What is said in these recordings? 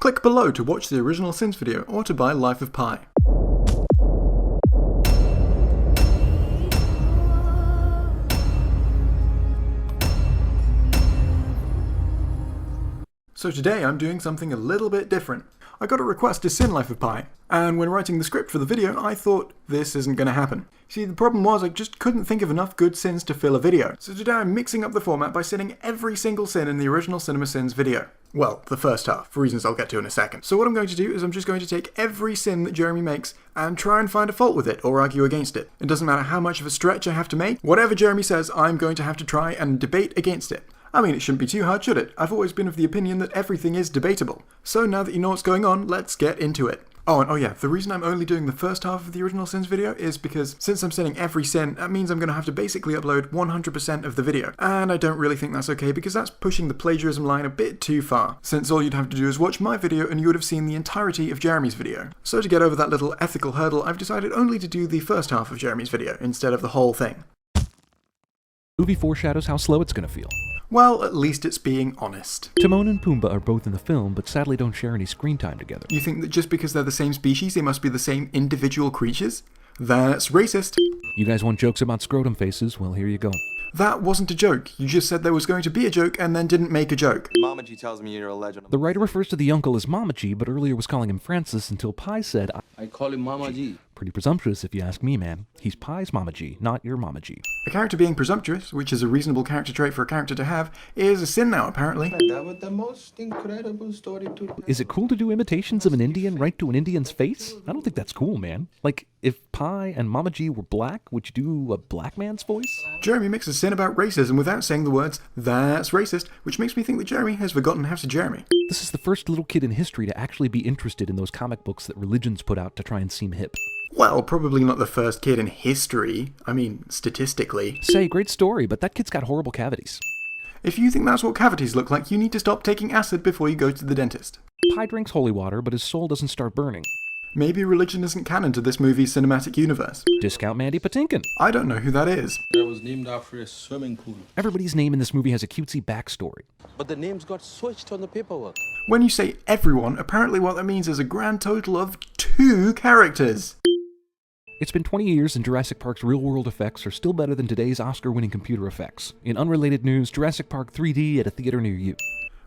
Click below to watch the original Sins video or to buy Life of Pi. So today I'm doing something a little bit different. I got a request to sin Life of Pi, and when writing the script for the video I thought this isn't going to happen. See, the problem was I just couldn't think of enough good sins to fill a video. So today I'm mixing up the format by sinning every single sin in the original Cinema Sins video. Well, the first half, for reasons I'll get to in a second. So what I'm going to do is I'm just going to take every sin that Jeremy makes and try and find a fault with it or argue against it. It doesn't matter how much of a stretch I have to make, whatever Jeremy says I'm going to have to try and debate against it. I mean, it shouldn't be too hard, should it? I've always been of the opinion that everything is debatable. So now that you know what's going on, let's get into it. Oh yeah, the reason I'm only doing the first half of the original Sins video is because since I'm sinning every sin, that means I'm going to have to basically upload 100% of the video. And I don't really think that's okay because that's pushing the plagiarism line a bit too far, since all you'd have to do is watch my video and you would have seen the entirety of Jeremy's video. So to get over that little ethical hurdle, I've decided only to do the first half of Jeremy's video instead of the whole thing. Movie foreshadows how slow it's gonna feel. Well, at least it's being honest. Timon and Pumbaa are both in the film, but sadly don't share any screen time together. You think that just because they're the same species, they must be the same individual creatures? That's racist. You guys want jokes about scrotum faces? Well, here you go. That wasn't a joke. You just said there was going to be a joke and then didn't make a joke. Mamaji tells me you're a legend. The writer refers to the uncle as Mamaji, but earlier was calling him Francis until Pi said, I call him Mamaji. Pretty presumptuous if you ask me, man. He's Pi's Mamaji, not your Mamaji. A character being presumptuous, which is a reasonable character trait for a character to have, is a sin now, apparently. That was the most incredible story to... Is it cool to do imitations of an Indian right to an Indian's face? I don't think that's cool, man. Like, if Pi and Mamaji were black, would you do a black man's voice? Jeremy makes a sin about racism without saying the words, that's racist, which makes me think that Jeremy has forgotten how to Jeremy. This is the first little kid in history to actually be interested in those comic books that religions put out to try and seem hip. Well, probably not the first kid in history. I mean, statistically. Say, great story, but that kid's got horrible cavities. If you think that's what cavities look like, you need to stop taking acid before you go to the dentist. Pi drinks holy water, but his soul doesn't start burning. Maybe religion isn't canon to this movie's cinematic universe. Discount Mandy Patinkin. I don't know who that is. It was named after a swimming pool. Everybody's name in this movie has a cutesy backstory. But the names got switched on the paperwork. When you say everyone, apparently what that means is a grand total of 2 characters. It's been 20 years and Jurassic Park's real-world effects are still better than today's Oscar-winning computer effects. In unrelated news, Jurassic Park 3D at a theater near you.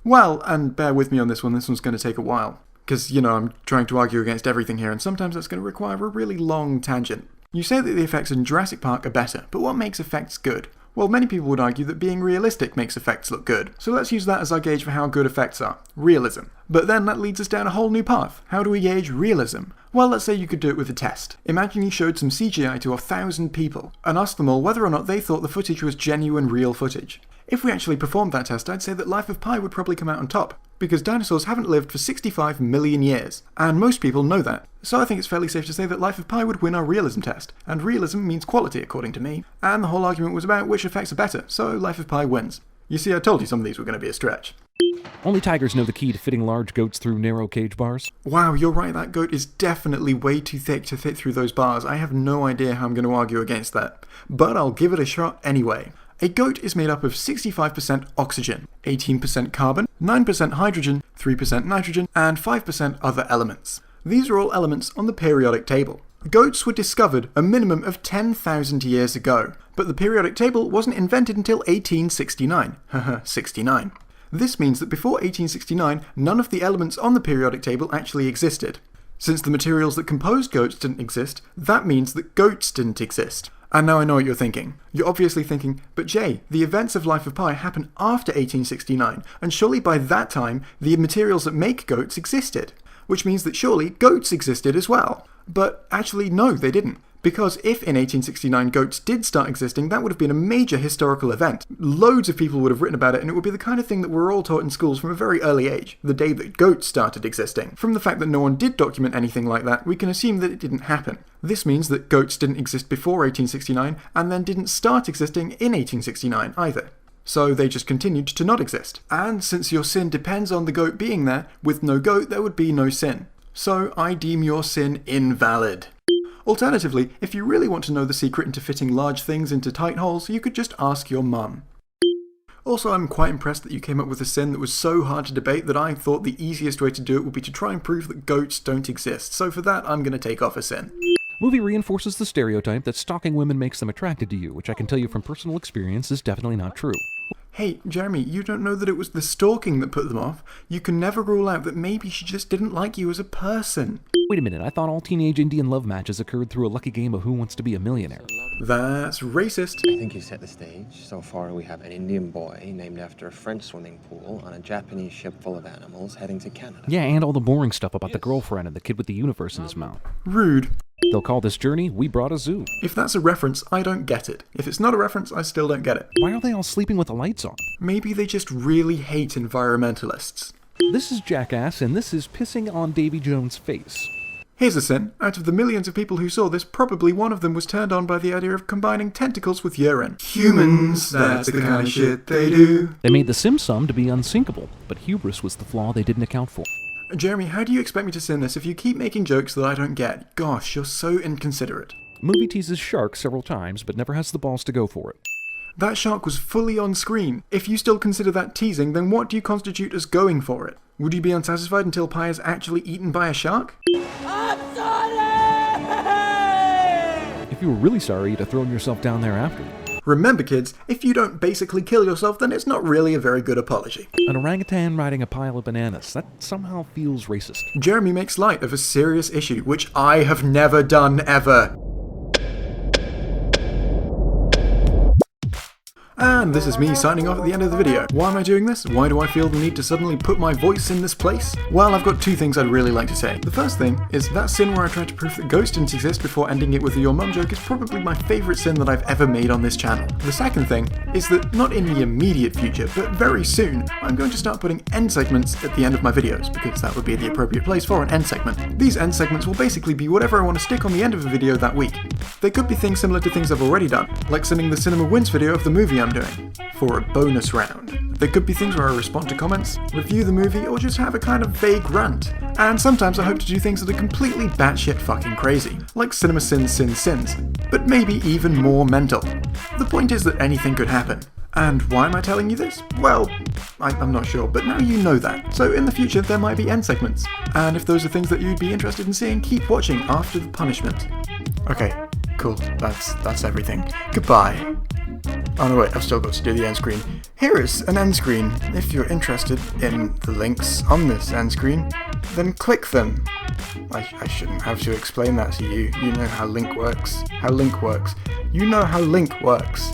Well, and bear with me on this one's going to take a while. Because, you know, I'm trying to argue against everything here, and sometimes that's going to require a really long tangent. You say that the effects in Jurassic Park are better, but what makes effects good? Well, many people would argue that being realistic makes effects look good. So let's use that as our gauge for how good effects are. Realism. But then that leads us down a whole new path. How do we gauge realism? Well, let's say you could do it with a test. Imagine you showed some CGI to 1,000 people, and asked them all whether or not they thought the footage was genuine, real footage. If we actually performed that test, I'd say that Life of Pi would probably come out on top, because dinosaurs haven't lived for 65 million years, and most people know that. So I think it's fairly safe to say that Life of Pi would win our realism test, and realism means quality according to me, and the whole argument was about which effects are better, so Life of Pi wins. You see, I told you some of these were going to be a stretch. Only tigers know the key to fitting large goats through narrow cage bars. Wow, you're right, that goat is definitely way too thick to fit through those bars. I have no idea how I'm going to argue against that, but I'll give it a shot anyway. A goat is made up of 65% oxygen, 18% carbon, 9% hydrogen, 3% nitrogen, and 5% other elements. These are all elements on the periodic table. Goats were discovered a minimum of 10,000 years ago, but the periodic table wasn't invented until 1869. Haha, 69. This means that before 1869, none of the elements on the periodic table actually existed. Since the materials that composed goats didn't exist, that means that goats didn't exist. And now I know what you're thinking. You're obviously thinking, but Jay, the events of Life of Pi happen after 1869, and surely by that time, the materials that make goats existed. Which means that surely goats existed as well. But actually, no, they didn't. Because if in 1869 goats did start existing, that would have been a major historical event. Loads of people would have written about it, and it would be the kind of thing that we're all taught in schools from a very early age, the day that goats started existing. From the fact that no one did document anything like that, we can assume that it didn't happen. This means that goats didn't exist before 1869, and then didn't start existing in 1869 either. So they just continued to not exist. And since your sin depends on the goat being there, with no goat there would be no sin. So I deem your sin invalid. Alternatively, if you really want to know the secret into fitting large things into tight holes, you could just ask your mum. Also, I'm quite impressed that you came up with a sin that was so hard to debate that I thought the easiest way to do it would be to try and prove that goats don't exist. So for that, I'm going to take off a sin. Movie reinforces the stereotype that stalking women makes them attracted to you, which I can tell you from personal experience is definitely not true. Hey, Jeremy, you don't know that it was the stalking that put them off. You can never rule out that maybe she just didn't like you as a person. Wait a minute, I thought all teenage Indian love matches occurred through a lucky game of Who Wants to Be a Millionaire. That's racist. I think you set the stage. So far, we have an Indian boy named after a French swimming pool on a Japanese ship full of animals heading to Canada. Yeah, and all the boring stuff about the girlfriend and the kid with the universe in his mouth. Rude. They'll call this journey, We Brought a Zoo. If that's a reference, I don't get it. If it's not a reference, I still don't get it. Why are they all sleeping with the lights on? Maybe they just really hate environmentalists. This is Jackass, and this is pissing on Davy Jones' face. Here's a sin. Out of the millions of people who saw this, probably one of them was turned on by the idea of combining tentacles with urine. Humans, that's the kind of shit they do. They made the sim sum to be unsinkable, but hubris was the flaw they didn't account for. Jeremy, how do you expect me to sin this if you keep making jokes that I don't get? Gosh, you're so inconsiderate. Movie teases sharks several times, but never has the balls to go for it. That shark was fully on screen. If you still consider that teasing, then what do you constitute as going for it? Would you be unsatisfied until Pi is actually eaten by a shark? I'm sorry! If you were really sorry, you'd have thrown yourself down there after. Remember, kids, if you don't basically kill yourself, then it's not really a very good apology. An orangutan riding a pile of bananas. That somehow feels racist. Jeremy makes light of a serious issue, which I have never done ever. And this is me signing off at the end of the video. Why am I doing this? Why do I feel the need to suddenly put my voice in this place? Well, I've got two things I'd really like to say. The first thing is that sin where I tried to prove that ghosts didn't exist before ending it with a your mum joke is probably my favourite sin that I've ever made on this channel. The second thing is that not in the immediate future, but very soon, I'm going to start putting end segments at the end of my videos, because that would be the appropriate place for an end segment. These end segments will basically be whatever I want to stick on the end of a video that week. They could be things similar to things I've already done, like sending the Cinema Wins video of the movie I'm doing, for a bonus round. They could be things where I respond to comments, review the movie, or just have a kind of vague rant. And sometimes I hope to do things that are completely batshit fucking crazy, like Cinema Sins, but maybe even more mental. The point is that anything could happen. And why am I telling you this? Well, I'm not sure, but now you know that. So in the future there might be end segments. And if those are things that you'd be interested in seeing, keep watching after the punishment. Okay, cool, that's everything. Goodbye. Oh no wait, I've still got to do the end screen. Here is an end screen. If you're interested in the links on this end screen, then click them. I shouldn't have to explain that to you. You know how Link works. You know how Link works.